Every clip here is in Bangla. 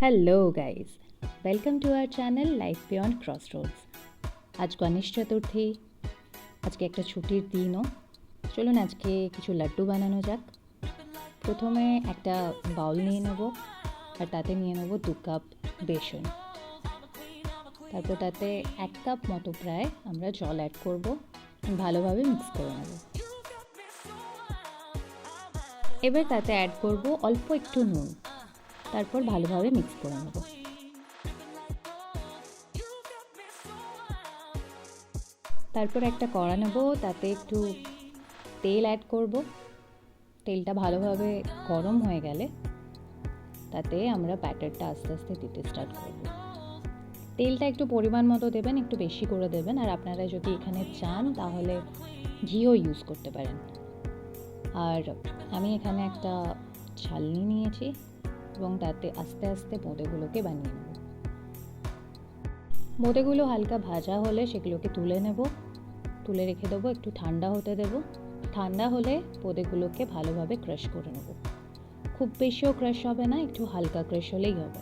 Hello guys, welcome to our channel life beyond Crossroads. আজ গণেশ চতুর্থী, আজকে একটা ছুটির দিনও। চলুন আজকে কিছু লাড্ডু বানানো যাক। প্রথমে একটা বাউল নিয়ে নেব, আর তাতে নিয়ে নেব 2 কাপ বেসন। তারপর তাতে 1 কাপ মতো প্রায় আমরা জল অ্যাড করব, ভালোভাবে মিক্স করে নেব। এবার তাতে অ্যাড করব অল্প একটু নুন, তারপর ভালোভাবে মিক্স করে নেব। তারপর একটা কড়া নেব, তাতে একটু তেল অ্যাড করব। তেলটা ভালোভাবে গরম হয়ে গেলে তাতে আমরা ব্যাটারটা আস্তে আস্তে দিতে স্টার্ট করব। তেলটা একটু পরিমাণ মতো দেবেন, একটু বেশি করে দেবেন। আর আপনারা যদি এখানে চান তাহলে ঘিও ইউজ করতে পারেন। আর আমি এখানে একটা ছালনি নিয়েছি এবং তাতে আস্তে আস্তে বোঁদেগুলোকে বানিয়ে নেব। বোঁদেগুলো হালকা ভাজা হলে সেগুলোকে তুলে রেখে দেবো, একটু ঠান্ডা হতে দেবো। ঠান্ডা হলে বোঁদেগুলোকে ভালোভাবে ক্রাশ করে নেব। খুব বেশিও ক্রাশ হবে না, একটু হালকা ক্রাশ হলেই হবে।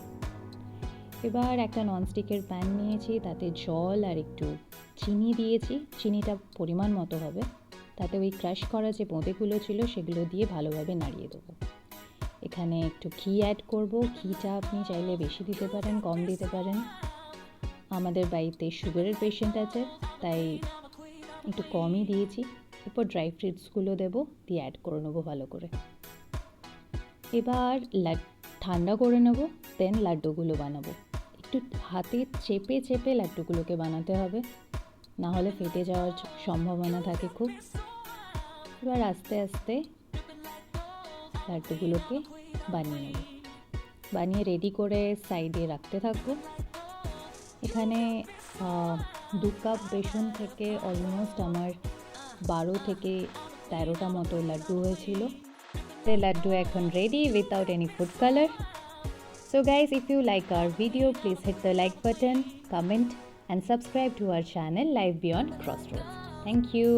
এবার একটা ননস্টিকের প্যান নিয়েছি, তাতে জল আর একটু চিনি দিয়েছি। চিনিটা পরিমাণ মতো হবে। তাতে ওই ক্রাশ করা যে বোঁদেগুলো ছিল সেগুলো দিয়ে ভালোভাবে নাড়িয়ে দেবো। এখানে একটু ঘি অ্যাড করব। ঘিটা আপনি চাইলে বেশি দিতে পারেন, কম দিতে পারেন। আমাদের বাড়িতে সুগারের পেশেন্ট আছে, তাই একটু কমই দিয়েছি। এরপর ড্রাই ফ্রুটসগুলো দেবো, দিয়ে অ্যাড করে নেবো ভালো করে। এবার ঠান্ডা করে নেব, দেন লাড্ডুগুলো বানাবো। একটু হাতে চেপে চেপে লাড্ডুগুলোকে বানাতে হবে, না হলে ফেটে যাওয়ার সম্ভাবনা থাকে খুব। এবার আস্তে আস্তে লাড্ডুগুলোকে বানিয়ে নেব। বানিয়ে রেডি করে সাইডে রাখতে থাকবো। এখানে 2 কাপ বেসন থেকে অলমোস্ট আমার 12 থেকে 13টা মতো লাড্ডু হয়েছিল। The laddu এখন ready without any food color. So guys, if you like our video, please hit the like button, comment and subscribe to our channel Life Beyond Crossroads. Thank you.